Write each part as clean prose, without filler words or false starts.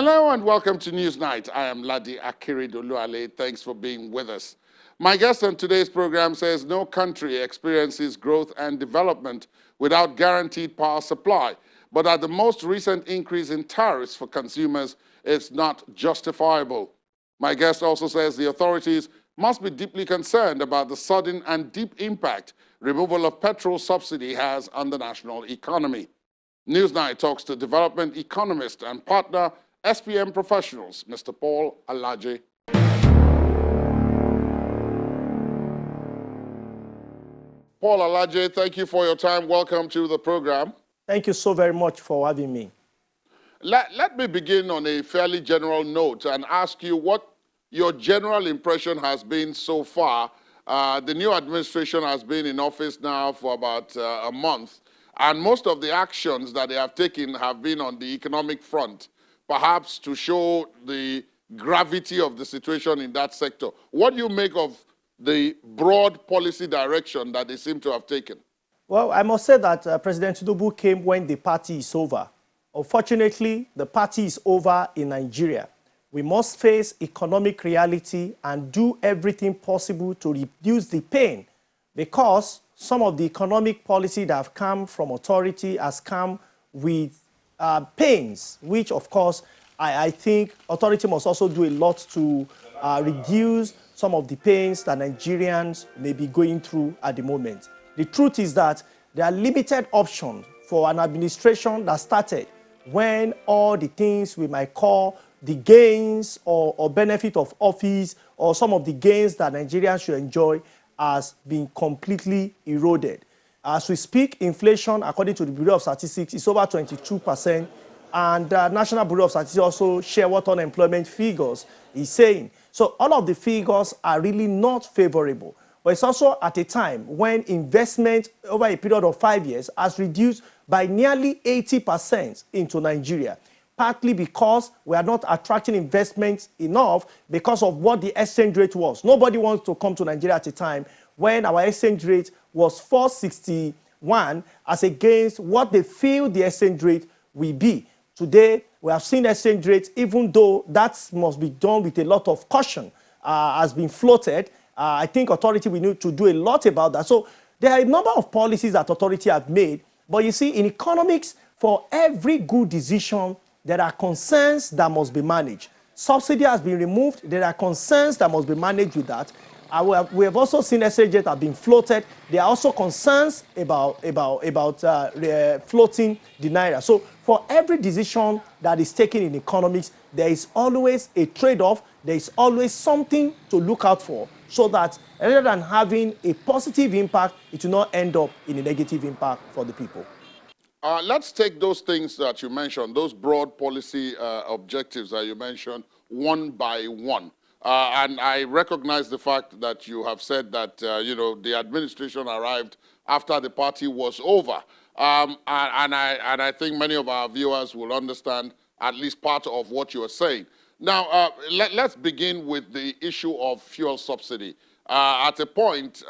Hello and welcome to NewsNight. I am Ladi Akiridoluale. Thanks for being with us. My guest on today's program says no country experiences growth and development without guaranteed power supply, but that the most recent increase in tariffs for consumers is not justifiable. My guest also says the authorities must be deeply concerned about the sudden and deep impact removal of petrol subsidy has on the national economy. NewsNight talks to development economist and partner SPM professionals, Mr. Paul Alaje. Paul Alaje, thank you for your time. Welcome to the program. Thank you so very much for having me. Let me begin on a fairly general note and ask you what your general impression has been so far. The new administration has been in office now for about a month, and most of the actions that they have taken have been on the economic front, perhaps to show the gravity of the situation in that sector. What do you make of the broad policy direction that they seem to have taken? Well, I must say that President Tinubu came when the party is over. Unfortunately, the party is over in Nigeria. We must face economic reality and do everything possible to reduce the pain, because some of the economic policy that have come from authority has come with pains, which of course I think authority must also do a lot to reduce some of the pains that Nigerians may be going through at the moment. The truth is that there are limited options for an administration that started when all the things we might call the gains or benefit of office, or some of the gains that Nigerians should enjoy, has been completely eroded. As we speak, inflation, according to the Bureau of Statistics, is over 22%, and the National Bureau of Statistics also share what unemployment figures is saying. So all of the figures are really not favorable. But it's also at a time when investment over a period of 5 years has reduced by nearly 80% into Nigeria, partly because we are not attracting investments enough because of what the exchange rate was. Nobody wants to come to Nigeria at a time when our exchange rate was 461 as against what they feel the exchange rate will be. Today, we have seen exchange rates, even though that must be done with a lot of caution, has been floated. I think authority will need to do a lot about that. So there are a number of policies that authority have made. But you see, in economics, for every good decision, there are concerns that must be managed. Subsidy has been removed. There are concerns that must be managed with that. We have also seen exchange rate have been floated. There are also concerns about floating the naira. So for every decision that is taken in economics, there is always a trade-off. There is always something to look out for, so that rather than having a positive impact, it will not end up in a negative impact for the people. Let's take those things that you mentioned, those broad policy objectives that you mentioned, one by one. And I recognize the fact that you have said that, the administration arrived after the party was over. And I think many of our viewers will understand at least part of what you are saying. Now, let's begin with the issue of fuel subsidy. At a point,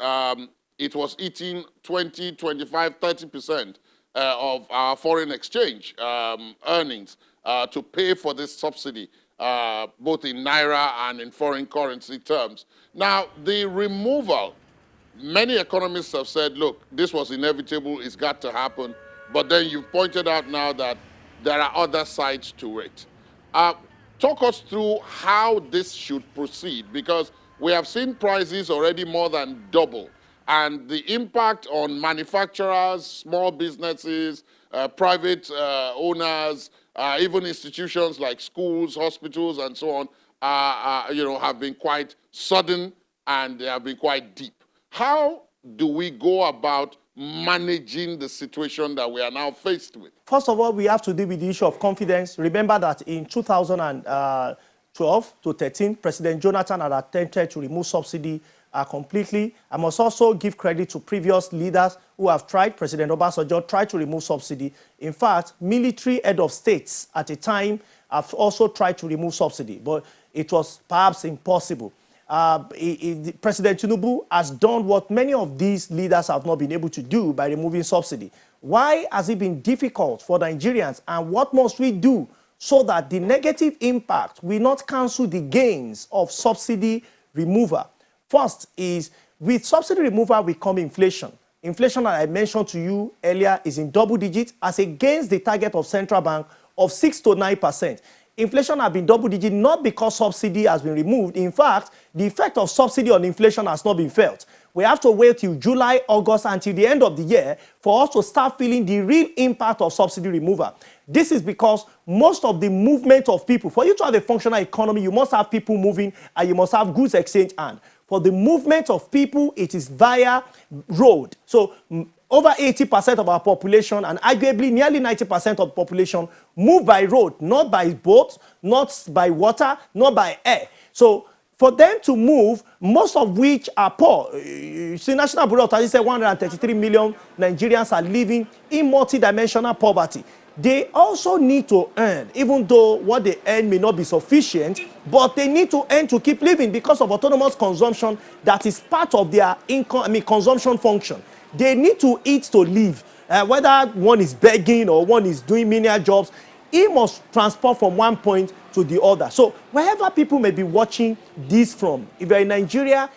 it was eating 20, 25, 30% of our foreign exchange earnings to pay for this subsidy, both in naira and in foreign currency terms. Now, the removal, many economists have said, look, this was inevitable, it's got to happen. But then you pointed out now that there are other sides to it. Talk us through how this should proceed, because we have seen prices already more than double. And the impact on manufacturers, small businesses, private owners, even institutions like schools, hospitals, and so on, have been quite sudden, and they have been quite deep. How do we go about managing the situation that we are now faced with? First of all, we have to deal with the issue of confidence. Remember that in 2012 to 13, President Jonathan had attempted to remove subsidy completely. I must also give credit to previous leaders who have tried. President Obasanjo tried to remove subsidy. In fact, military head of states at a time have also tried to remove subsidy, but it was perhaps impossible. President Tinubu has done what many of these leaders have not been able to do by removing subsidy. Why has it been difficult for Nigerians, and what must we do so that the negative impact will not cancel the gains of subsidy removal. First is, with subsidy removal will come inflation. Inflation, that I mentioned to you earlier, is in double digits as against the target of central bank of 6 to 9%. Inflation has been double digit not because subsidy has been removed. In fact, the effect of subsidy on inflation has not been felt. We have to wait till July, August, until the end of the year for us to start feeling the real impact of subsidy removal. This is because most of the movement of people, for you to have a functional economy, you must have people moving and you must have goods exchange hand. For the movement of people, it is via road. So over 80% of our population, and arguably nearly 90% of the population, move by road, not by boat, not by water, not by air. So for them to move, most of which are poor. You see, National Bureau of Statistics said 133 million Nigerians are living in multidimensional poverty. They also need to earn, even though what they earn may not be sufficient, but they need to earn to keep living because of autonomous consumption that is part of their income, consumption function. They need to eat to live. Whether one is begging or one is doing menial jobs, he must transport from one point to the other. So wherever people may be watching this from, if you're in Nigeria,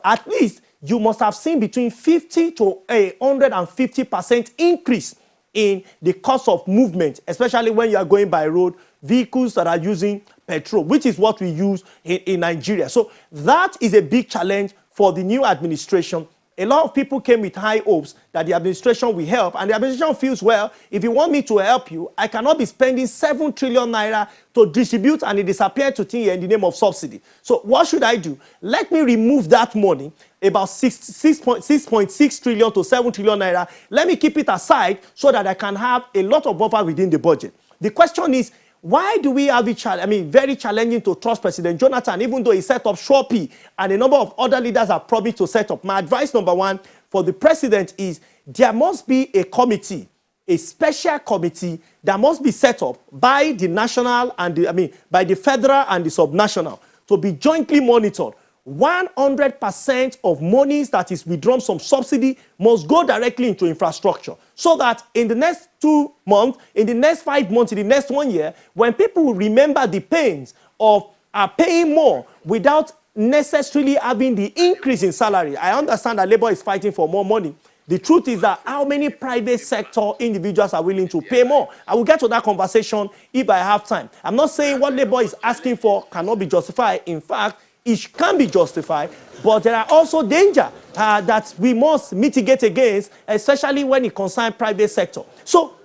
at least you must have seen between 50 to 150% increase in the cost of movement, especially when you are going by road, vehicles that are using petrol, which is what we use in Nigeria. So that is a big challenge for the new administration. A lot of people came with high hopes that the administration will help, and the administration feels, well, if you want me to help you, I cannot be spending 7 trillion naira to distribute and it disappear to thin in the name of subsidy. So what should I do? Let me remove that money, about 6.6 trillion to 7 trillion naira. Let me keep it aside so that I can have a lot of buffer within the budget. The question is, why do we have it, very challenging to trust President Jonathan, even though he set up Shopee and a number of other leaders have promised to set up? My advice number one for the president is there must be a committee, a special committee that must be set up by the national and by the federal and the subnational to be jointly monitored. 100% of monies that is withdrawn from subsidy must go directly into infrastructure, so that in the next 2 months, in the next 5 months, in the next 1 year, when people will remember the pains of paying more without necessarily having the increase in salary. I understand that labor is fighting for more money. The truth is that how many private sector individuals are willing to pay more? I will get to that conversation if I have time. I'm not saying what labor is asking for cannot be justified. In fact, it can be justified, but there are also dangers that we must mitigate against, especially when it concerns private sector. So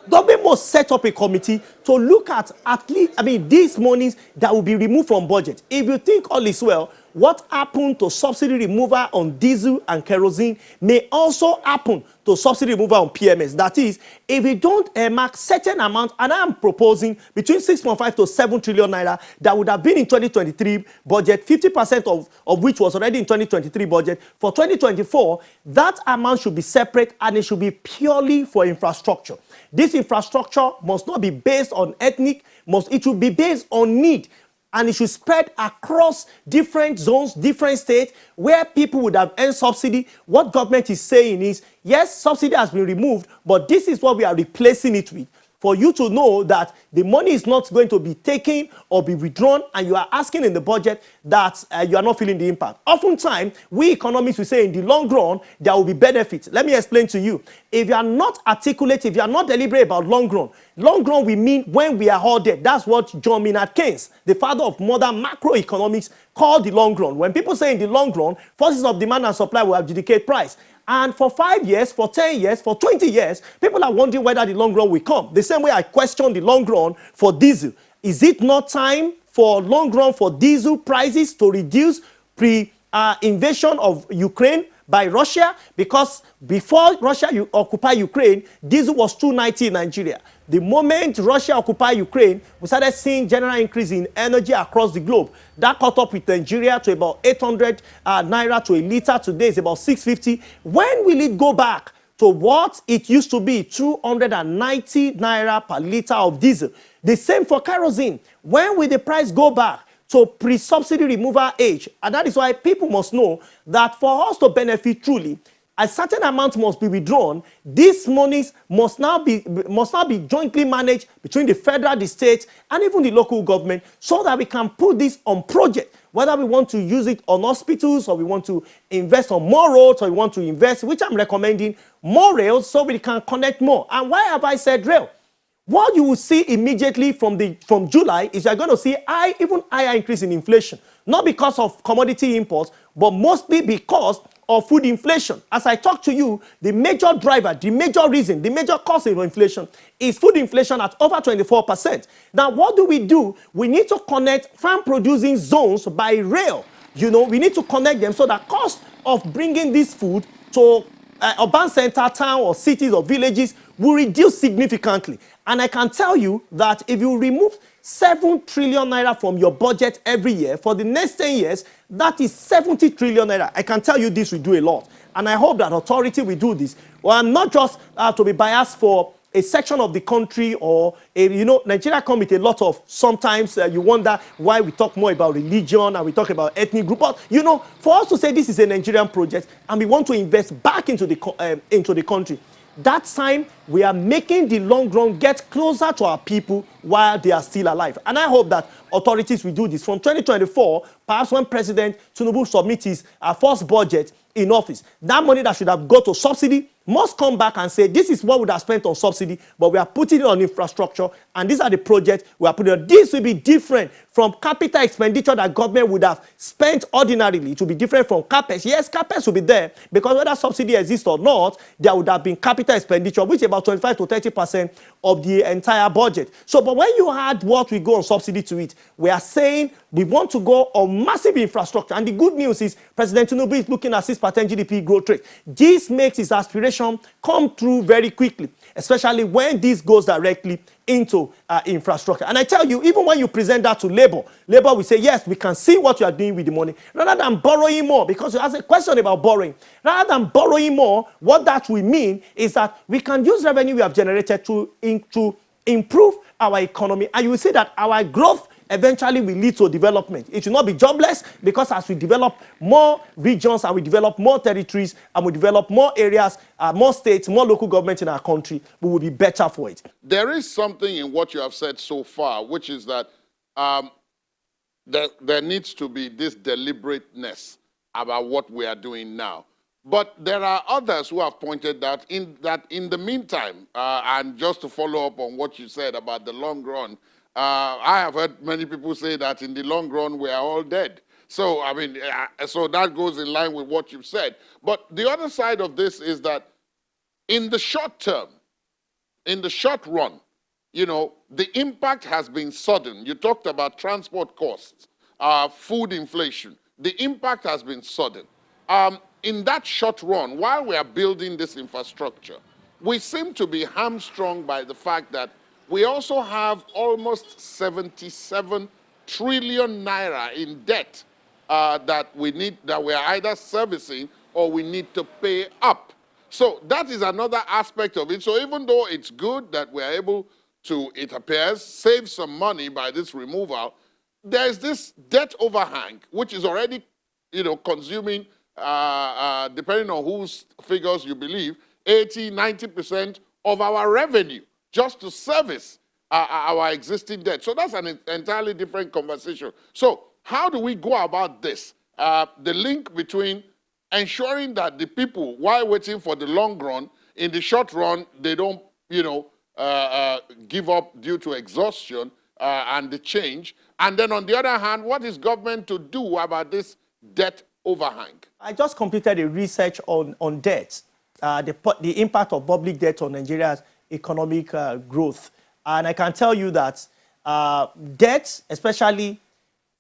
government must set up a committee to look at least, these monies that will be removed from budget. If you think all is well, what happened to subsidy removal on diesel and kerosene may also happen to subsidy removal on PMS. That is, if we don't mark certain amount, and I'm proposing between 6.5 to 7 trillion naira that would have been in 2023 budget, 50% of which was already in 2023 budget. For 2024, that amount should be separate and it should be purely for infrastructure. This infrastructure must not be based on ethnic, it should be based on need. And it should spread across different zones, different states, where people would have earned subsidy. What government is saying is, yes, subsidy has been removed, but this is what we are replacing it with. For you to know that the money is not going to be taken or be withdrawn, and you are asking in the budget that you are not feeling the impact. Oftentimes, we economists will say in the long run, there will be benefits. Let me explain to you. If you are not articulate, if you are not deliberate about long run we mean when we are all dead. That's what John Maynard Keynes, the father of modern macroeconomics, called the long run. When people say in the long run, forces of demand and supply will adjudicate price. And for 5 years, for 10 years, for 20 years, people are wondering whether the long run will come. The same way I question the long run for diesel. Is it not time for long run for diesel prices to reduce pre-invasion of Ukraine by Russia? Because before Russia occupied Ukraine, diesel was 290 in Nigeria. The moment Russia occupied Ukraine, we started seeing general increase in energy across the globe. That caught up with Nigeria to about 800 naira to a liter. Today is about 650. When will it go back to what it used to be, 290 naira per liter of diesel? The same for kerosene. When will the price go back to pre-subsidy removal age? And that is why people must know that for us to benefit truly, a certain amount must be withdrawn. These monies must now be jointly managed between the federal, the state, and even the local government, so that we can put this on project, whether we want to use it on hospitals, or we want to invest on more roads, or we want to invest, which I'm recommending, more rails, so we can connect more. And why have I said rail? What you will see immediately from July is you're going to see even higher increase in inflation, not because of commodity imports, but mostly because of food inflation. As I talk to you, the major driver, the major reason, the major cause of inflation is food inflation at over 24%. Now, what do? We need to connect farm-producing zones by rail. You know, we need to connect them so that cost of bringing this food to urban center, town, or cities or villages will reduce significantly. And I can tell you that if you remove 7 trillion naira from your budget every year for the next 10 years, that is 70 trillion naira. I can tell you this will do a lot. And I hope that authority will do this. Well, I'm not just to be biased for a section of the country, or Nigeria come with a lot of, sometimes you wonder why we talk more about religion and we talk about ethnic group. But for us to say this is a Nigerian project and we want to invest back into the country, that time we are making the long run get closer to our people while they are still alive. And I hope that authorities will do this from 2024, perhaps when President Tinubu submits his first budget in office. That money that should have gone to subsidy must come back and say, this is what we would have spent on subsidy, but we are putting it on infrastructure, and these are the projects we are putting on. This will be different from capital expenditure that government would have spent ordinarily. It will be different from CAPEX. Yes, CAPEX will be there, because whether subsidy exists or not, there would have been capital expenditure, which is about 25 to 30% of the entire budget. So, but when you add what we go on subsidy to it, we are saying we want to go on massive infrastructure. And the good news is President Tinubu is looking at 6% GDP growth rate. This makes his aspiration come through very quickly, especially when this goes directly into infrastructure. And I tell you, even when you present that to Labour will say, yes, we can see what you are doing with the money, rather than borrowing more, because you ask a question about borrowing. Rather than borrowing more, what that will mean is that we can use revenue we have generated to improve our economy, and you will see that our growth eventually will lead to development. It will not be jobless, because as we develop more regions and we develop more territories and we develop more areas, more states, more local government in our country, we will be better for it. There is something in what you have said so far, which is that there needs to be this deliberateness about what we are doing now. But there are others who have pointed that in the meantime, and just to follow up on what you said about the long run, I have heard many people say that in the long run, we are all dead. So, I mean, so that goes in line with what you've said. But the other side of this is that in the short term, in the short run, the impact has been sudden. You talked about transport costs, food inflation. The impact has been sudden. In that short run, while we are building this infrastructure, we seem to be hamstrung by the fact that we also have almost 77 trillion naira in debt that we are either servicing or we need to pay up. So that is another aspect of it. So even though it's good that we are able to, it appears, save some money by this removal, there's this debt overhang, which is already, consuming, depending on whose figures you believe, 80, 90% of our revenue, just to service our existing debt. So that's an entirely different conversation. So how do we go about this? The link between ensuring that the people, while waiting for the long run, in the short run, they don't, give up due to exhaustion and the change. And then on the other hand, what is government to do about this debt overhang? I just completed a research on debt, the impact of public debt on Nigeria's economic growth. And I can tell you that debt, especially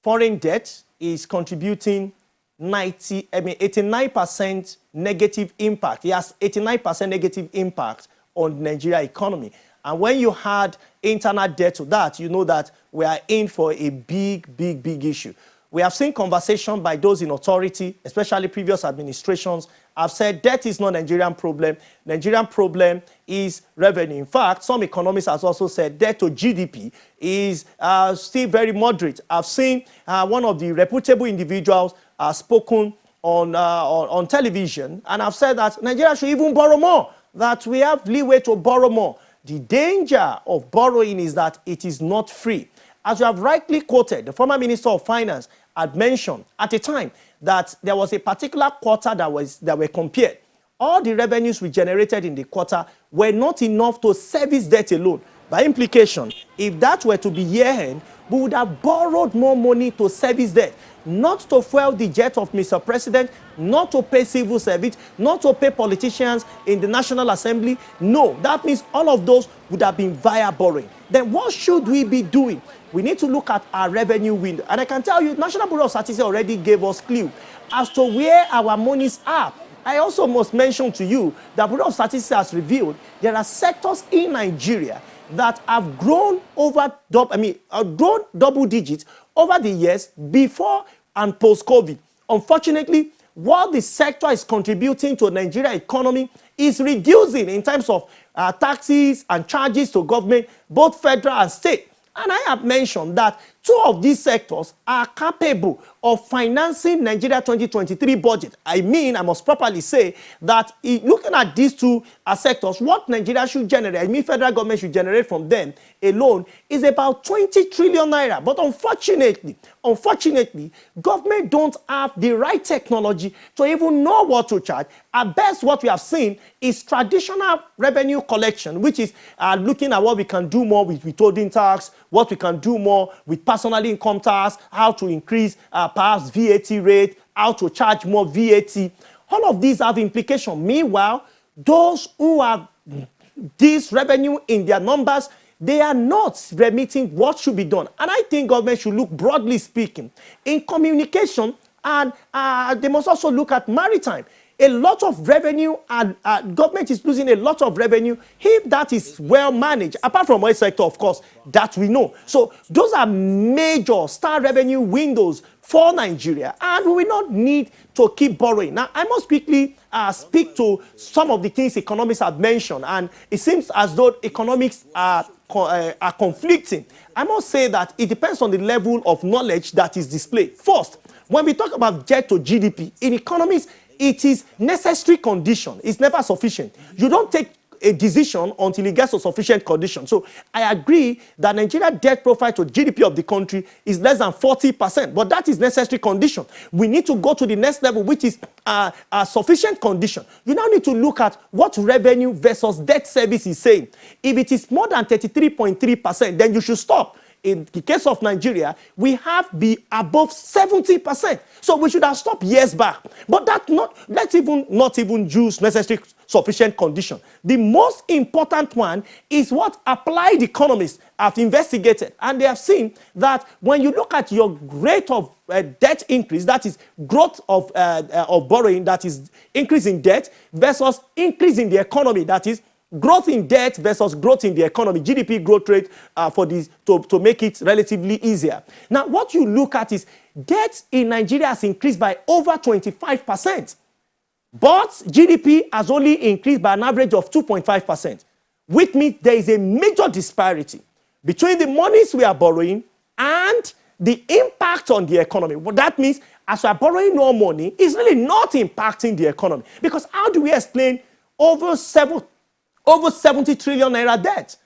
foreign debt, is contributing 89% negative impact. It has 89% negative impact on the Nigeria economy. And when you add internal debt to that, you know that we are in for a big issue. We have seen conversation by those in authority, especially previous administrations, have said debt is not a Nigerian problem. Nigerian problem is revenue. In fact, some economists have also said debt to GDP is still very moderate. I've seen one of the reputable individuals spoken on television, and I've said that Nigeria should even borrow more, that we have leeway to borrow more. The danger of borrowing is that it is not free. As you have rightly quoted, the former Minister of Finance had mentioned at a time that there was a particular quarter that were compared. All the revenues we generated in the quarter were not enough to service debt alone. By implication, if that were to be year-end, we would have borrowed more money to service debt, not to fuel the jet of Mr. President, not to pay civil service, not to pay politicians in the National Assembly. No, that means all of those would have been via borrowing. Then what should we be doing? We need to look at our revenue window. And I can tell you, National Bureau of Statistics already gave us clue as to where our monies are. I also must mention to you that Bureau of Statistics has revealed there are sectors in Nigeria that have grown grown double digits over the years before and post-COVID. Unfortunately, what the sector is contributing to the Nigeria economy is reducing in terms of taxes and charges to government, both federal and state. And I have mentioned that two of these sectors are capable of financing Nigeria 2023 budget. I must properly say that looking at these two sectors, what Nigeria should generate, federal government should generate from them alone is about 20 trillion naira. But unfortunately, government don't have the right technology to even know what to charge. At best, what we have seen is traditional revenue collection, which is looking at what we can do more with withholding tax, what we can do more with personal income tax, how to increase perhaps VAT rate, how to charge more VAT. All of these have implications. Meanwhile, those who have this revenue in their numbers, they are not remitting what should be done. And I think government should look, broadly speaking, in communication, and they must also look at maritime. A lot of revenue, and government is losing a lot of revenue if that is well managed, apart from oil sector, of course, that we know. So those are major star revenue windows for Nigeria, and we will not need to keep borrowing. Now, I must quickly speak to some of the things economists have mentioned, and it seems as though economics are conflicting. I must say that it depends on the level of knowledge that is displayed. First, when we talk about debt to GDP, in economics, it is necessary condition. It's never sufficient. You don't take a decision until it gets to sufficient condition. So I agree that Nigeria debt profile to GDP of the country is less than 40%, but that is necessary condition. We need to go to the next level, which is a sufficient condition. You now need to look at what revenue versus debt service is saying. If it is more than 33.3%, then you should stop. In the case of Nigeria, we have be above 70%. So we should have stopped years back. But let's not even use necessary sufficient condition. The most important one is what applied economists have investigated. And they have seen that when you look at your rate of debt increase, that is growth of borrowing, that is increase in debt, versus increase in the economy, that is growth in debt versus growth in the economy, GDP growth rate for this to make it relatively easier. Now, what you look at is debt in Nigeria has increased by over 25%, but GDP has only increased by an average of 2.5%, which means there is a major disparity between the monies we are borrowing and the impact on the economy. What that means, as we are borrowing more money, it's really not impacting the economy. Because how do we explain over 70 trillion naira debt,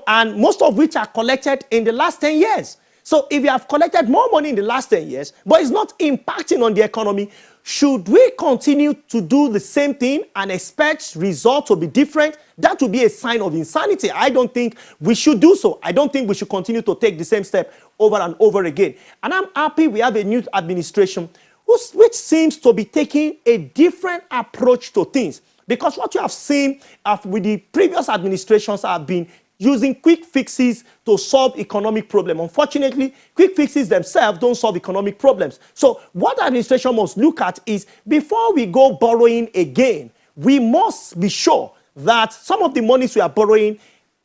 and most of which are collected in the last 10 years. So if you have collected more money in the last 10 years, but it's not impacting on the economy, should we continue to do the same thing and expect results to be different? That would be a sign of insanity. I don't think we should do so. I don't think we should continue to take the same step over and over again. And I'm happy we have a new administration which seems to be taking a different approach to things. Because what you have seen with the previous administrations have been using quick fixes to solve economic problems. Unfortunately, quick fixes themselves don't solve economic problems. So what the administration must look at is, before we go borrowing again, we must be sure that some of the monies we are borrowing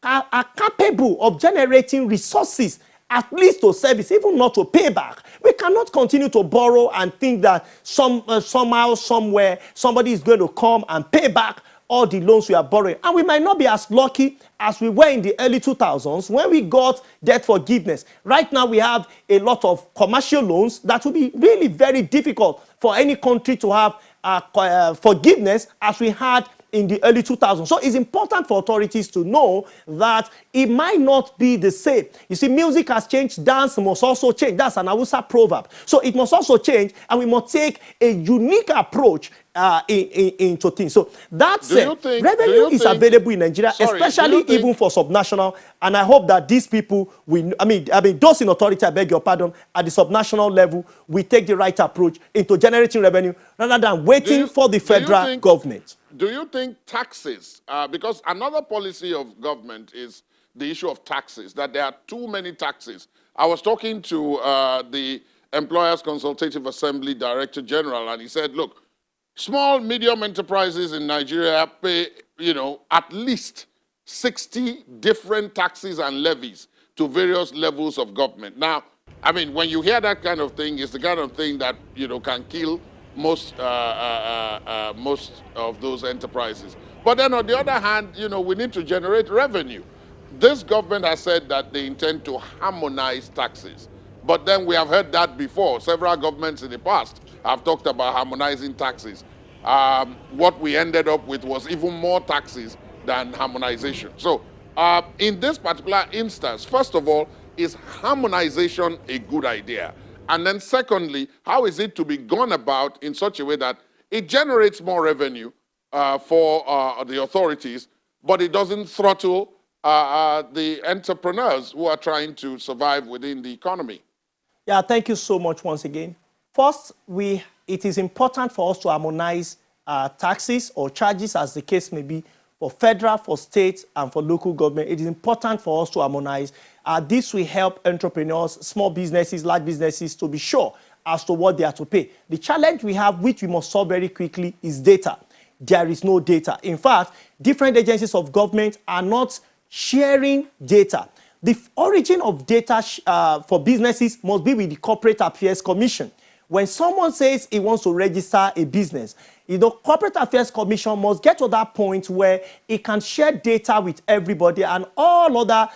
are capable of generating resources, at least to service, even not to pay back. We cannot continue to borrow and think that somehow, somewhere, somebody is going to come and pay back all the loans we are borrowing. And we might not be as lucky as we were in the early 2000s when we got debt forgiveness. Right now, we have a lot of commercial loans that will be really very difficult for any country to have forgiveness as we had in the early 2000s. So it's important for authorities to know that it might not be the same. You see, music has changed, dance must also change. That's an Hausa proverb. So it must also change, and we must take a unique approach into things. So that said, revenue is available in Nigeria, especially even for subnational. And I hope that these people, I mean, those in authority, I beg your pardon, at the subnational level, we take the right approach into generating revenue rather than waiting for the federal government. Do you think taxes, because another policy of government is the issue of taxes, that there are too many taxes. I was talking to the Employers Consultative Assembly Director General, and he said, look, small, medium enterprises in Nigeria pay, at least 60 different taxes and levies to various levels of government. Now, I mean, when you hear that kind of thing, it's the kind of thing that, can kill most of those enterprises. But then on the other hand, we need to generate revenue. This government has said that they intend to harmonize taxes. But then we have heard that before. Several governments in the past have talked about harmonizing taxes. What we ended up with was even more taxes than harmonization. So in this particular instance, first of all, is harmonization a good idea? And then secondly, how is it to be gone about in such a way that it generates more revenue for the authorities, but it doesn't throttle the entrepreneurs who are trying to survive within the economy? Yeah, thank you so much once again. First, it is important for us to harmonize taxes or charges, as the case may be, for federal, for state, and for local government. It is important for us to harmonize. This will help entrepreneurs, small businesses, large businesses to be sure as to what they are to pay. The challenge we have, which we must solve very quickly, is data. There is no data. In fact, different agencies of government are not sharing data. The origin of data for businesses must be with the Corporate Affairs Commission. When someone says he wants to register a business, Corporate Affairs Commission must get to that point where it can share data with everybody, and all other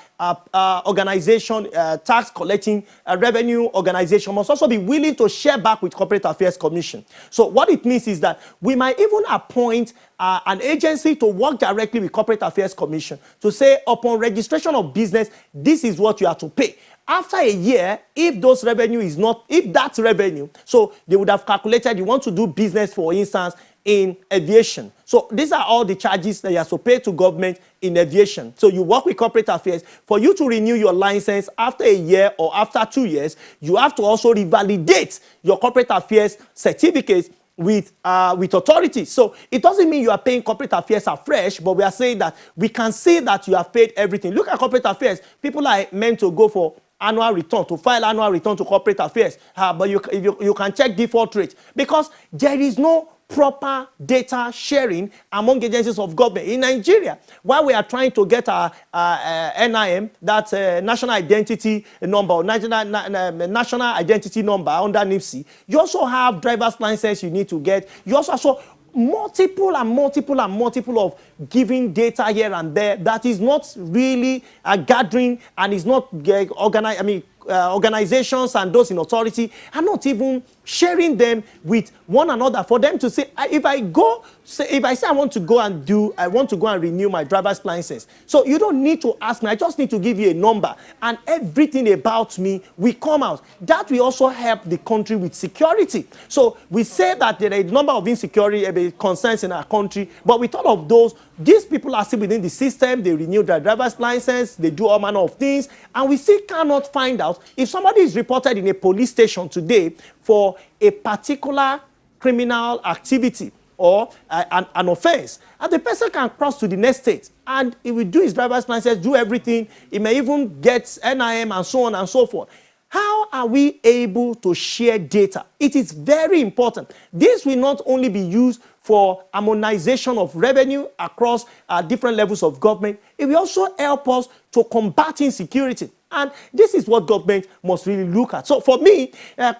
organization, tax collecting, revenue organization must also be willing to share back with Corporate Affairs Commission. So what it means is that we might even appoint an agency to work directly with Corporate Affairs Commission to say, upon registration of business, this is what you have to pay. After a year, if those revenue is not, if that's revenue, so they would have calculated you want to do business, for instance, in aviation. So these are all the charges that you have to pay to government in aviation. So you work with Corporate Affairs. For you to renew your license after a year or after 2 years, you have to also revalidate your Corporate Affairs certificate with authorities. So it doesn't mean you are paying Corporate Affairs afresh, but we are saying that we can see that you have paid everything. Look at Corporate Affairs. People are meant to go for annual return, to file annual return to Corporate Affairs. But you can check default rate, because there is no proper data sharing among agencies of government. In Nigeria, while we are trying to get our NIM, that's National Identity Number, or National Identity Number under NIFC, you also have driver's license you need to get. You also have multiple of giving data here and there that is not really gathering, and is not organized. Organizations and those in authority are not even sharing them with one another for them to say, if I say I want to go and renew my driver's license. So you don't need to ask me. I just need to give you a number, and everything about me will come out. That will also help the country with security. So we say that there are a number of insecurity concerns in our country, but with all of those, these people are still within the system. They renew their driver's license, they do all manner of things, and we still cannot find out if somebody is reported in a police station today for a particular criminal activity or an offense, and the person can cross to the next state, and he will do his driver's license, do everything. He may even get NIM and so on and so forth. How are we able to share data? It is very important. This will not only be used for harmonization of revenue across different levels of government, it will also help us to combat insecurity. And this is what government must really look at. So for me,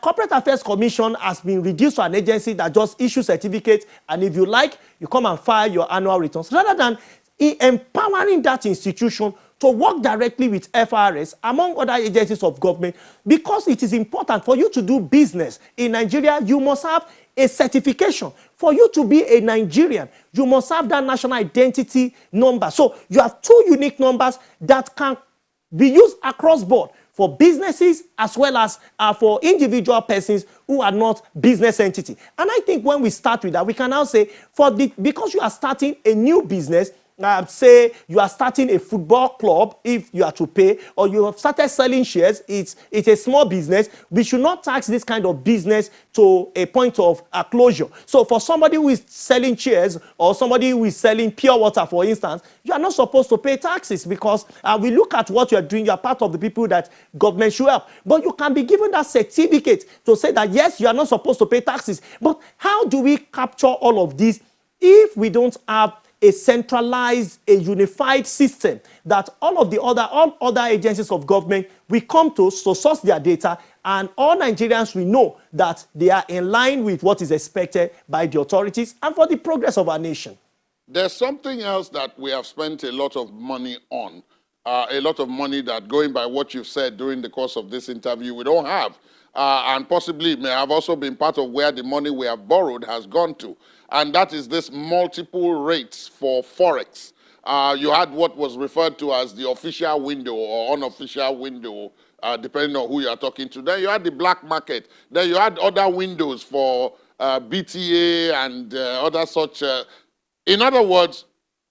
Corporate Affairs Commission has been reduced to an agency that just issues certificates, and if you like, you come and file your annual returns, rather than empowering that institution to work directly with FRS, among other agencies of government, because it is important for you to do business in Nigeria. You must have a certification. For you to be a Nigerian, you must have that national identity number. So you have two unique numbers that can be used across board for businesses as well as for individual persons who are not business entity. And I think when we start with that, we can now say, because you are starting a new business, say you are starting a football club, if you are to pay, or you have started selling shares, it's a small business, we should not tax this kind of business to a point of closure. So for somebody who is selling shares, or somebody who is selling pure water, for instance, you are not supposed to pay taxes, because we look at what you are doing, you are part of the people that government should help. But you can be given that certificate to say that, yes, you are not supposed to pay taxes. But how do we capture all of this if we don't have a centralized, a unified system that all other agencies of government will come to source their data, and all Nigerians will know that they are in line with what is expected by the authorities and for the progress of our nation? There's something else that we have spent a lot of money on, a lot of money that, going by what you've said during the course of this interview, we don't have. And possibly may have also been part of where the money we have borrowed has gone to. And that is this multiple rates for Forex. You had what was referred to as the official window or unofficial window, depending on who you are talking to. Then you had the black market. Then you had other windows for BTA and other such. In other words,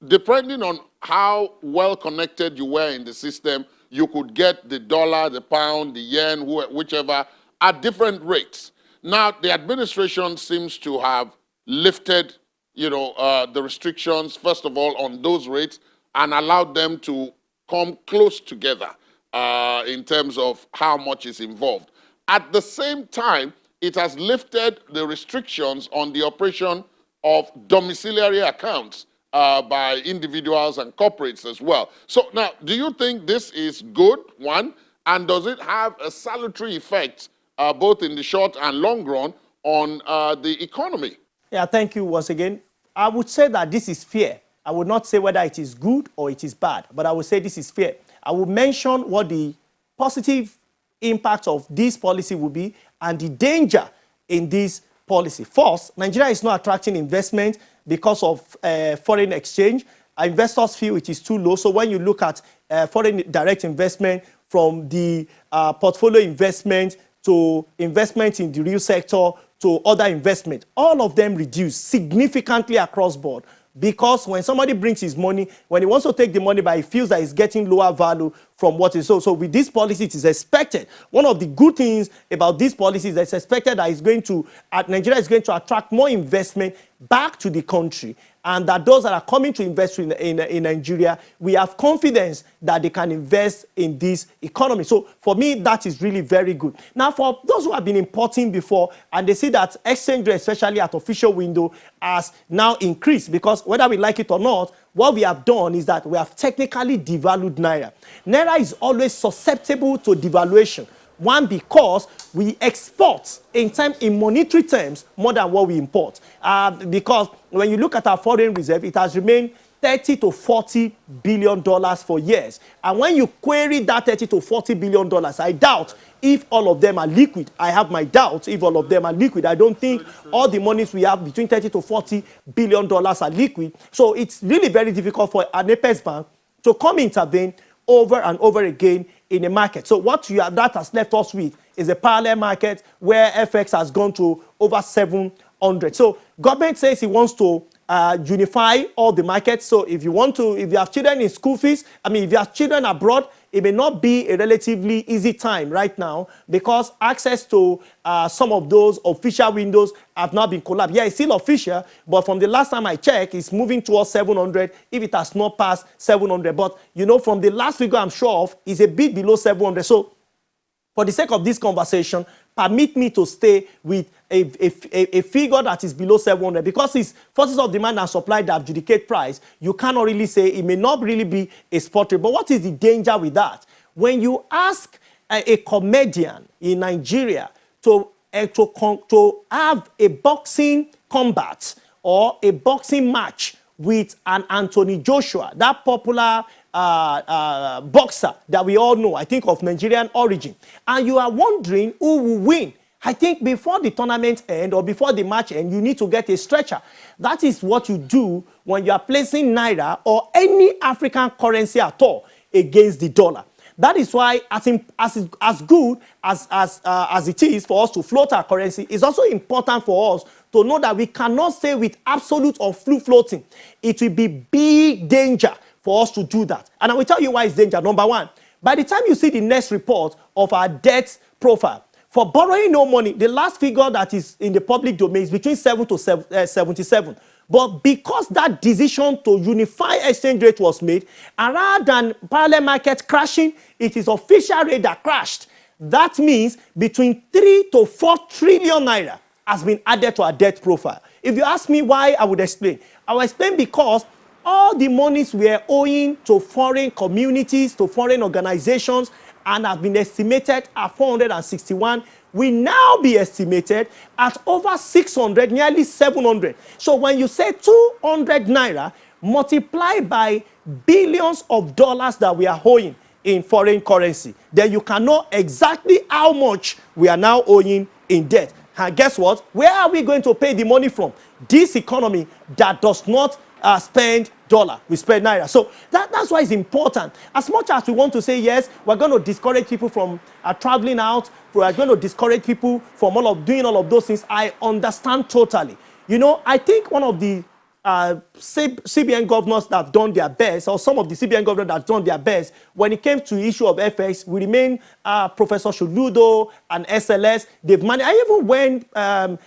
depending on how well connected you were in the system, you could get the dollar, the pound, the yen, whichever, at different rates. Now, the administration seems to have lifted, the restrictions, first of all, on those rates, and allowed them to come close together in terms of how much is involved. At the same time, it has lifted the restrictions on the operation of domiciliary accounts by individuals and corporates as well. So now, do you think this is good, one, and does it have a salutary effect both in the short and long run on the economy? Yeah, thank you once again. I would say that this is fair. I would not say whether it is good or it is bad, but I would say this is fair. I will mention what the positive impact of this policy will be and the danger in this policy. First, Nigeria is not attracting investment because of foreign exchange. Investors feel it is too low. So when you look at foreign direct investment, from the portfolio investment to investment in the real sector to other investment, all of them reduce significantly across board. Because when somebody brings his money, when he wants to take the money, but he feels that he's getting lower value from what is so. So with this policy, it is expected. One of the good things about this policy is that it's expected that Nigeria is going to attract more investment back to the country, and that those that are coming to invest in Nigeria, we have confidence that they can invest in this economy. So for me, that is really very good. Now, for those who have been importing before, and they see that exchange rate, especially at official window, has now increased, because whether we like it or not, what we have done is that we have technically devalued Naira. Naira is always susceptible to devaluation. One, because we export in monetary terms more than what we import. Because when you look at our foreign reserve, it has remained $30 to $40 billion for years. And when you query that $30 to $40 billion, I doubt if all of them are liquid. I have my doubts if all of them are liquid. I don't think all the monies we have between $30 to $40 billion are liquid. So it's really very difficult for an Apex bank to come intervene over and over again in a market. So that has left us with is a parallel market where FX has gone to over 700. So government says it wants to unify all the markets. So if you have children in school fees, if you have children abroad, it may not be a relatively easy time right now, because access to some of those official windows have not been collapsed. Yeah, it's still official, but from the last time I checked, it's moving towards 700 if it has not passed 700. But, from the last figure I'm sure of, it's a bit below 700. So for the sake of this conversation, permit me to stay with a figure that is below 700, because it's forces of demand and supply that adjudicate price. You cannot really say it may not really be a spot rate. But what is the danger with that? When you ask a comedian in Nigeria to have a boxing combat or a boxing match with an Anthony Joshua, that popular boxer that we all know, I think of Nigerian origin, and you are wondering who will win, I think before the tournament end or before the match end, you need to get a stretcher. That is what you do when you are placing Naira or any African currency at all against the dollar. That is why, as good as it is for us to float our currency, it's also important for us to know that we cannot stay with absolute or free floating. It will be big danger for us to do that. And I will tell you why it's danger. Number one, by the time you see the next report of our debt profile, for borrowing no money, the last figure that is in the public domain is between 7 to 77. But because that decision to unify exchange rate was made, and rather than parallel market crashing, it is official rate that crashed. That means between 3 to 4 trillion naira has been added to our debt profile. If you ask me why, I would explain. I will explain because all the monies we are owing to foreign communities, to foreign organizations, and have been estimated at 461, will now be estimated at over 600, nearly 700. So when you say 200 naira multiplied by billions of dollars that we are owing in foreign currency, then you can know exactly how much we are now owing in debt. And guess what? Where are we going to pay the money from? This economy that does not spend dollar, we spend naira. So that's why it's important. As much as we want to say, yes, we're going to discourage people from traveling out, we're going to discourage people from doing all of those things, I understand totally. You know, I think one of the CBN governors that have done their best, or some of the CBN governors that have done their best, when it came to the issue of FX, we remain Professor Shuludo and SLS. They've managed. I even when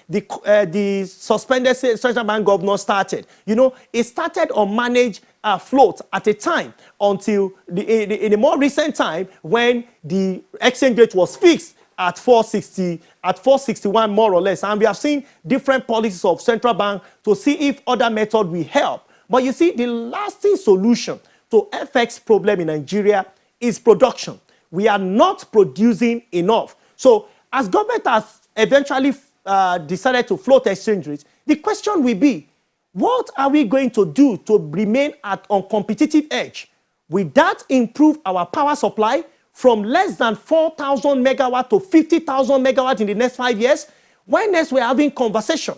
the suspended central bank governor started, you know, it started on managed float at a time until in a more recent time when the exchange rate was fixed at 461 more or less. And we have seen different policies of central bank to see if other method will help. But you see, the lasting solution to FX problem in Nigeria is production. We are not producing enough. So as government has eventually decided to float exchange rates, the question will be, what are we going to do to remain on competitive edge? Will that improve our power supply from less than 4,000 megawatt to 50,000 megawatt in the next 5 years? When next we're having conversation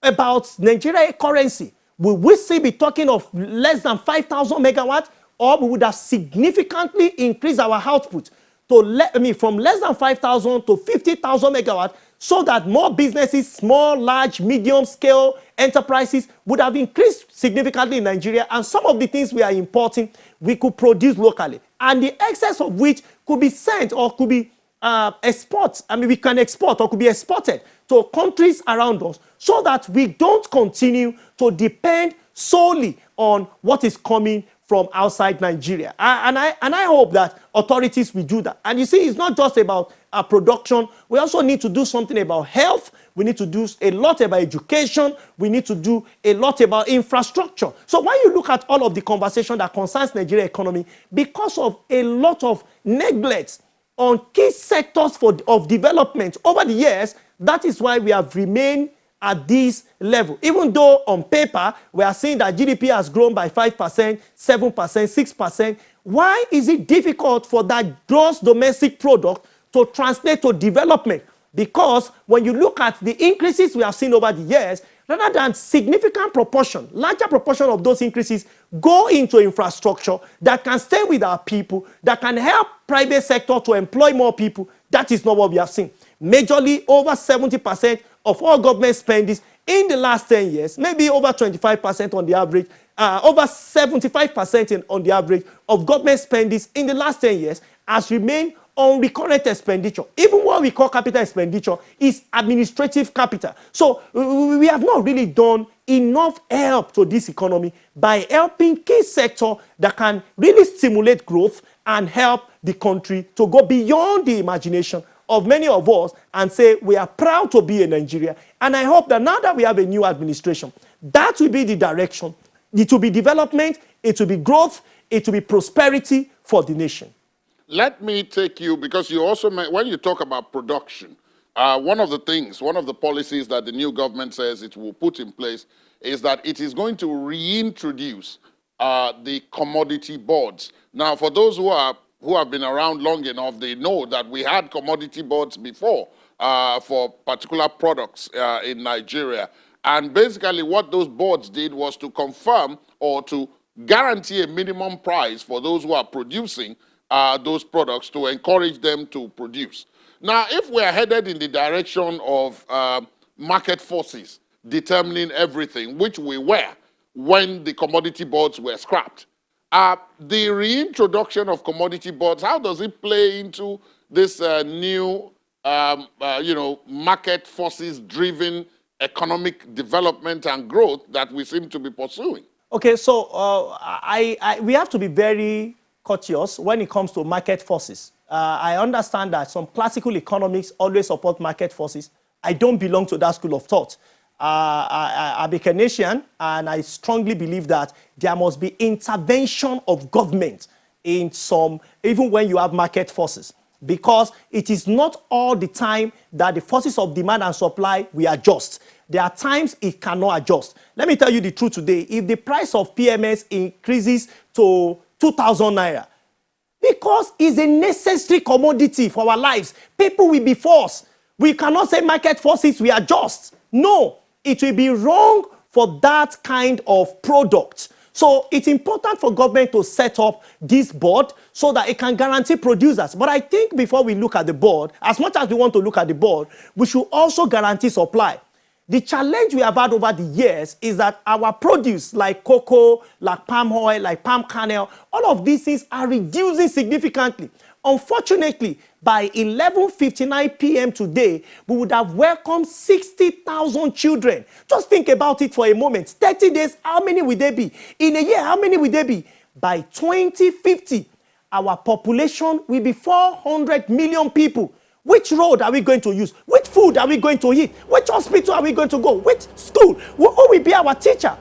about Nigeria currency, will we still be talking of less than 5,000 megawatt, or we would have significantly increased our output to from less than 5,000 to 50,000 megawatt, so that more businesses, small, large, medium scale enterprises would have increased significantly in Nigeria, and some of the things we are importing, we could produce locally, and the excess of which could be sent or could be we can export or could be exported to countries around us, so that we don't continue to depend solely on what is coming from outside Nigeria. And I hope that authorities will do that. And you see, it's not just about production. We also need to do something about health. We need to do a lot about education. We need to do a lot about infrastructure. So when you look at all of the conversation that concerns Nigeria economy, because of a lot of neglect on key sectors of development over the years, that is why we have remained at this level. Even though on paper, we are seeing that GDP has grown by 5%, 7%, 6%. Why is it difficult for that gross domestic product to translate to development? Because when you look at the increases we have seen over the years, rather than significant proportion, larger proportion of those increases go into infrastructure that can stay with our people, that can help private sector to employ more people, that is not what we have seen. Majorly, over 70% of all government spending in the last 10 years, maybe over 25% on the average, over 75% on the average of government spending in the last 10 years has remained on recurrent expenditure. Even what we call capital expenditure is administrative capital. So we have not really done enough help to this economy by helping key sector that can really stimulate growth and help the country to go beyond the imagination of many of us and say we are proud to be in Nigeria. And I hope that now that we have a new administration, that will be the direction. It will be development, it will be growth, it will be prosperity for the nation. Let me take you, because you also, when you talk about production, one of the policies that the new government says it will put in place is that it is going to reintroduce the commodity boards. Now, for those who have been around long enough, they know that we had commodity boards before for particular products in Nigeria. And basically what those boards did was to confirm or to guarantee a minimum price for those who are producing those products to encourage them to produce. Now, if we are headed in the direction of market forces determining everything, which we were when the commodity boards were scrapped, the reintroduction of commodity boards, how does it play into this new, market forces-driven economic development and growth that we seem to be pursuing? Okay, so we have to be very cautious when it comes to market forces. I understand that some classical economics always support market forces. I don't belong to that school of thought. I'm a Keynesian, and I strongly believe that there must be intervention of government in some, even when you have market forces, because it is not all the time that the forces of demand and supply will adjust. There are times it cannot adjust. Let me tell you the truth today. If the price of PMS increases to 2,000 naira, because it's a necessary commodity for our lives, people will be forced. We cannot say market forces will adjust. No, it will be wrong for that kind of product. So it's important for government to set up this board so that it can guarantee producers. But I think before we look at the board, as much as we want to look at the board, we should also guarantee supply. The challenge we have had over the years is that our produce, like cocoa, like palm oil, like palm kernel, all of these things are reducing significantly. Unfortunately, by 11:59 p.m. today, we would have welcomed 60,000 children. Just think about it for a moment. 30 days, how many will they be? In a year, how many will they be? By 2050, our population will be 400 million people. Which road are we going to use? Which food are we going to eat? Which hospital are we going to go? Which school? Who will be our teacher?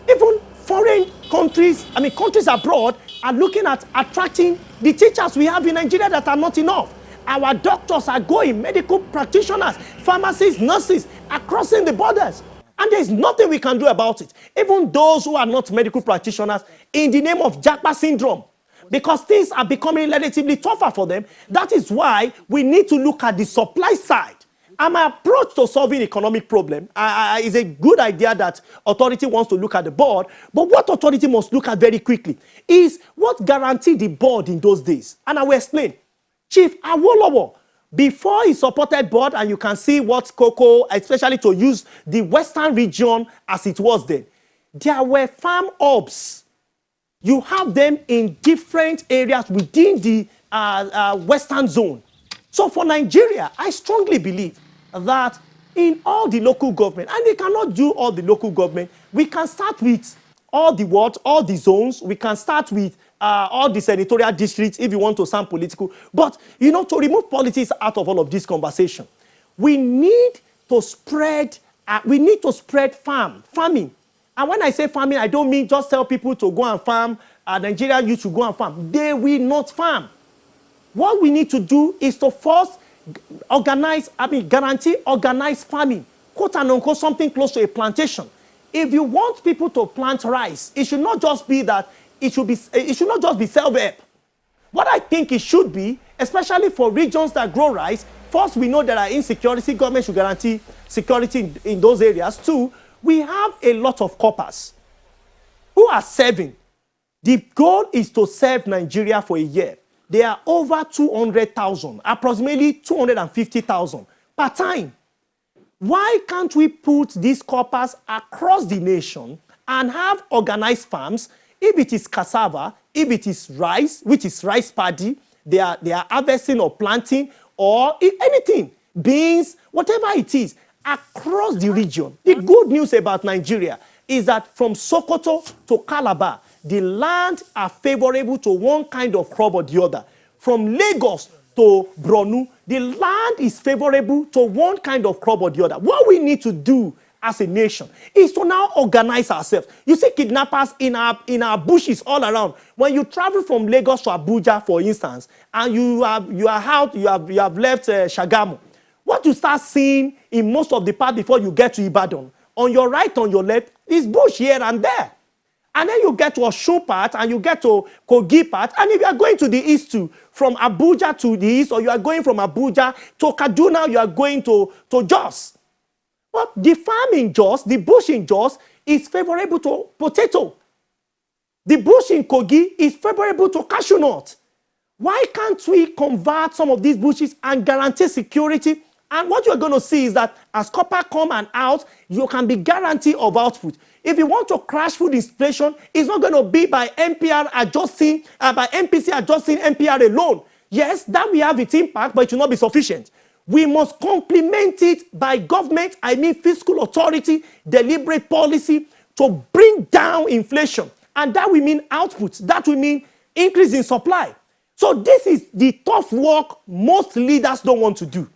Even foreign countries, countries abroad are looking at attracting the teachers we have in Nigeria that are not enough. Our doctors are going, medical practitioners, pharmacists, nurses are crossing the borders. And there's nothing we can do about it. Even those who are not medical practitioners, in the name of Japa syndrome, because things are becoming relatively tougher for them. That is why we need to look at the supply side. And my approach to solving economic problem is a good idea that authority wants to look at the board. But what authority must look at very quickly is what guaranteed the board in those days. And I will explain. Chief Awolowo, before he supported board, and you can see what cocoa, especially to use the western region as it was then, there were farm hubs. You have them in different areas within the western zone. So for Nigeria, I strongly believe that in all the local government, and we cannot do all the local government, we can start with all the zones. We can start with all the senatorial districts if you want to sound political. But, to remove politics out of all of this conversation, we need to spread farming. And when I say farming, I don't mean just tell people to go and farm. Nigeria youth to go and farm. They will not farm. What we need to do is to first guarantee organized farming. Quote and unquote, something close to a plantation. If you want people to plant rice, it should not just be that, it should not just be self-help. What I think it should be, especially for regions that grow rice, first, we know there are insecurity. Government should guarantee security in those areas. Two, we have a lot of coppers who are serving. The goal is to serve Nigeria for a year. There are over 200,000, approximately 250,000 per time. Why can't we put these coppers across the nation and have organized farms? If it is cassava, if it is rice, which is rice paddy, they are harvesting or planting or anything, beans, whatever it is, across the region. The good news about Nigeria is that from Sokoto to Calabar, the land are favorable to one kind of crop or the other. From Lagos to Bronu, the land is favorable to one kind of crop or the other. What we need to do as a nation is to now organize ourselves. You see kidnappers in our bushes all around. When you travel from Lagos to Abuja, for instance, and you have left Shagamu, what you start seeing in most of the part before you get to Ibadan, on your right, on your left, is bush here and there. And then you get to Osun part, and you get to Kogi part. And if you are going to the east too, from Abuja to the east, or you are going from Abuja to Kaduna, you are going to Jos. But the farm in Jos, the bush in Jos, is favorable to potato. The bush in Kogi is favorable to cashew nut. Why can't we convert some of these bushes and guarantee security? And what you're going to see is that as copper come and out, you can be guaranteed of output. If you want to crash food inflation, it's not going to be by MPC adjusting MPR alone. Yes, that will have its impact, but it will not be sufficient. We must complement it by government, fiscal authority, deliberate policy to bring down inflation. And that will mean output. That will mean increase in supply. So this is the tough work most leaders don't want to do.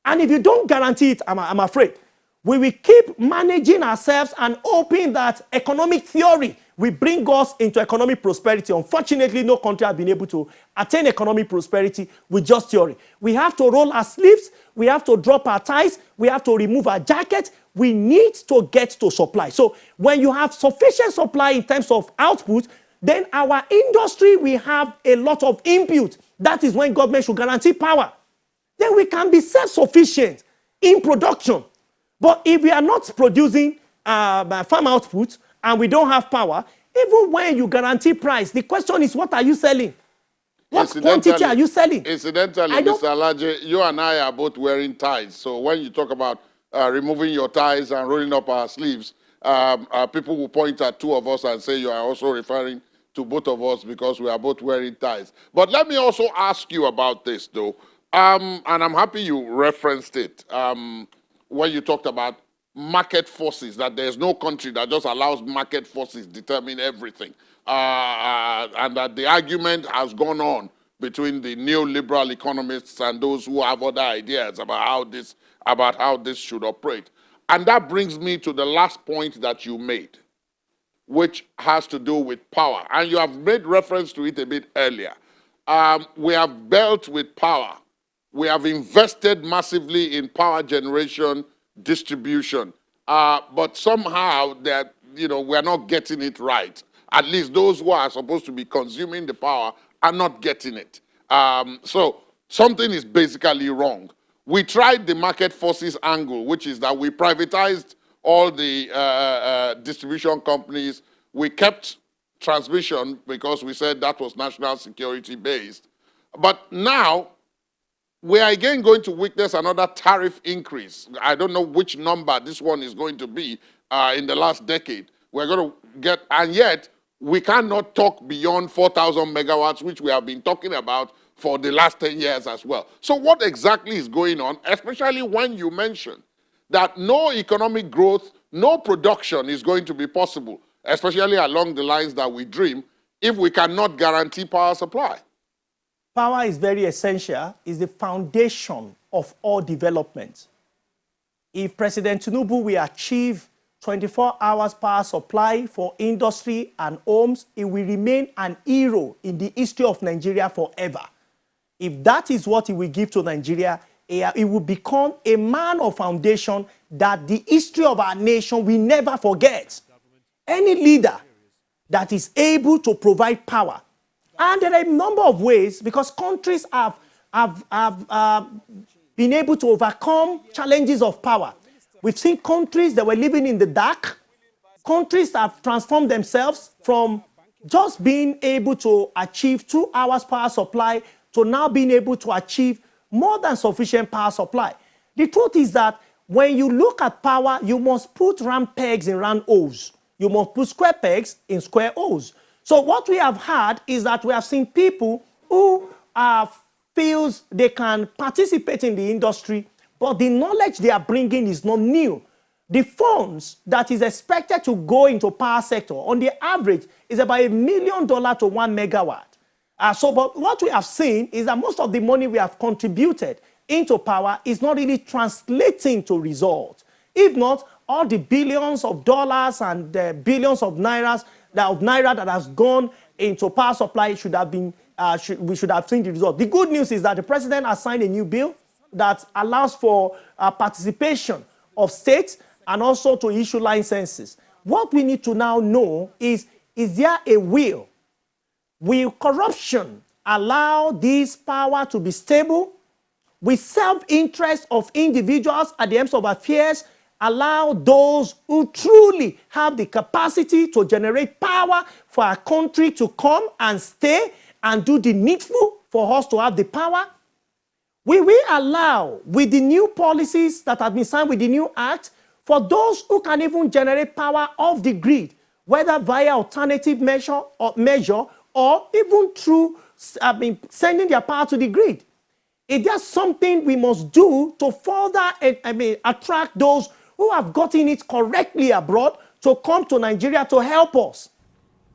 And if you don't guarantee it, I'm afraid, we will keep managing ourselves and hoping that economic theory will bring us into economic prosperity. Unfortunately, no country has been able to attain economic prosperity with just theory. We have to roll our sleeves. We have to drop our ties. We have to remove our jacket. We need to get to supply. So when you have sufficient supply in terms of output, then our industry will have a lot of input. That is when government should guarantee power. Then we can be self-sufficient in production. But if we are not producing farm output and we don't have power, even when you guarantee price, the question is, what are you selling? What quantity are you selling? Incidentally, Mr. Alaje, you and I are both wearing ties. So when you talk about removing your ties and rolling up our sleeves, people will point at two of us and say you are also referring to both of us because we are both wearing ties. But let me also ask you about this, though. And I'm happy you referenced it when you talked about market forces, that there's no country that just allows market forces determine everything. And that the argument has gone on between the neoliberal economists and those who have other ideas about how this should operate. And that brings me to the last point that you made, which has to do with power. And you have made reference to it a bit earlier. We have built with power. We have invested massively in power generation, distribution, but somehow that we're not getting it right. At least those who are supposed to be consuming the power are not getting it. So something is basically wrong. We tried the market forces angle, which is that we privatized all the distribution companies. We kept transmission because we said that was national security based. But now we are again going to witness another tariff increase. I don't know which number this one is going to be in the last decade. We're going to get, and yet we cannot talk beyond 4,000 megawatts, which we have been talking about for the last 10 years as well. So what exactly is going on, especially when you mention that no economic growth, no production is going to be possible, especially along the lines that we dream, if we cannot guarantee power supply? Power is very essential, is the foundation of all development. If President Tinubu will achieve 24 hours power supply for industry and homes, it will remain an hero in the history of Nigeria forever. If that is what he will give to Nigeria, it will become a man of foundation that the history of our nation will never forget. Any leader that is able to provide power. And there are a number of ways, because countries have been able to overcome challenges of power. We've seen countries that were living in the dark, countries that have transformed themselves from just being able to achieve 2 hours power supply to now being able to achieve more than sufficient power supply. The truth is that when you look at power, you must put round pegs in round holes. You must put square pegs in square holes. So what we have had is that we have seen people who feels they can participate in the industry, but the knowledge they are bringing is not new. The funds that is expected to go into power sector on the average is about $1 million to 1 megawatt. But what we have seen is that most of the money we have contributed into power is not really translating to results. If not, all the billions of dollars and billions of naira that has gone into power supply should have been, we should have seen the result. The good news is that the president has signed a new bill that allows for participation of states and also to issue licenses. What we need to now know is there a will? Will corruption allow this power to be stable? Will self-interest of individuals at the ends of affairs allow those who truly have the capacity to generate power for our country to come and stay and do the needful for us to have the power? Will we allow, with the new policies that have been signed with the new act, for those who can even generate power off the grid, whether via alternative measure or even through sending their power to the grid? Is there something we must do to further attract those who have gotten it correctly abroad to come to Nigeria to help us?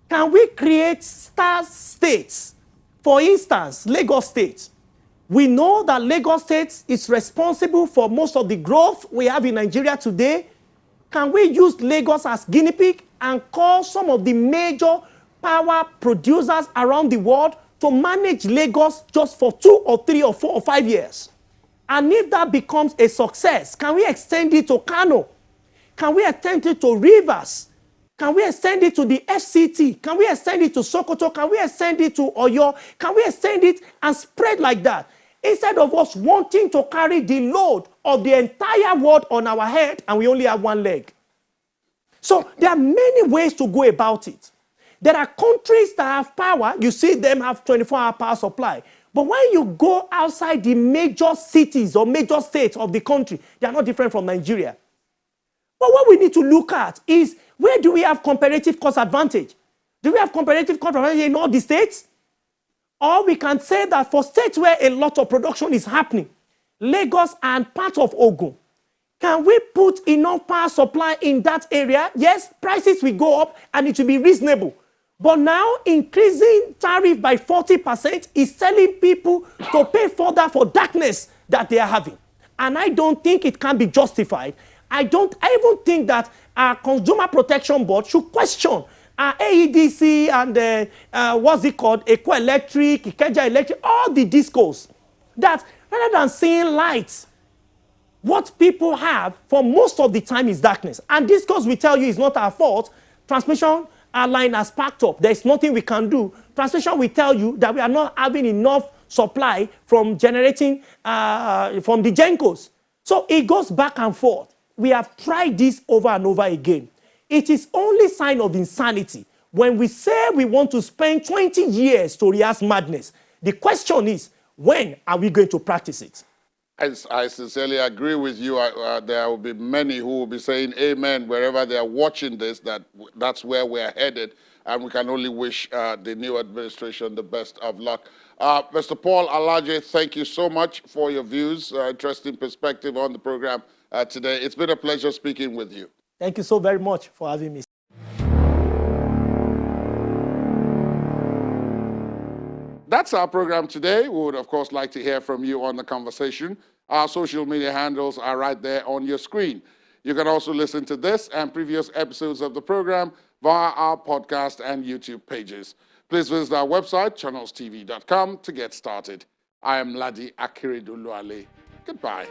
Can we create star states? For instance, Lagos State. We know that Lagos State is responsible for most of the growth we have in Nigeria today. Can we use Lagos as guinea pig and call some of the major power producers around the world to manage Lagos just for 2 or 3 or 4 or 5 years? And if that becomes a success, can we extend it to Kano? Can we extend it to Rivers? Can we extend it to the FCT? Can we extend it to Sokoto? Can we extend it to Oyo? Can we extend it and spread like that? Instead of us wanting to carry the load of the entire world on our head and we only have one leg. So there are many ways to go about it. There are countries that have power. You see them have 24-hour power supply. But when you go outside the major cities or major states of the country, they are not different from Nigeria. But what we need to look at is, where do we have comparative cost advantage? Do we have comparative cost advantage in all the states? Or we can say that for states where a lot of production is happening, Lagos and part of Ogun, can we put enough power supply in that area? Yes, prices will go up and it will be reasonable. But now increasing tariff by 40% is telling people to pay further for darkness that they are having. And I don't think it can be justified. I even think that our Consumer Protection Board should question AEDC and what's it called, Eco Electric, Ikeja Electric, all the discos, that rather than seeing lights, what people have for most of the time is darkness. And discos, we tell you, is not our fault. Transmission line has packed up. There's nothing we can do. Transmission will tell you that we are not having enough supply from generating from the Gencos. So it goes back and forth. We have tried this over and over again. It is only sign of insanity when we say we want to spend 20 years to rehearse madness. The question is, when are we going to practice it? I sincerely agree with you. There will be many who will be saying amen wherever they are watching this, that's where we're headed, and we can only wish the new administration the best of luck. Mr. Paul Alaje, thank you so much for your views, interesting perspective on the program today. It's been a pleasure speaking with you. Thank you so very much for having me. That's our program today. We would, of course, like to hear from you on the conversation. Our social media handles are right there on your screen. You can also listen to this and previous episodes of the program via our podcast and YouTube pages. Please visit our website, channelstv.com, to get started. I am Ladi Akiriduluale. Goodbye.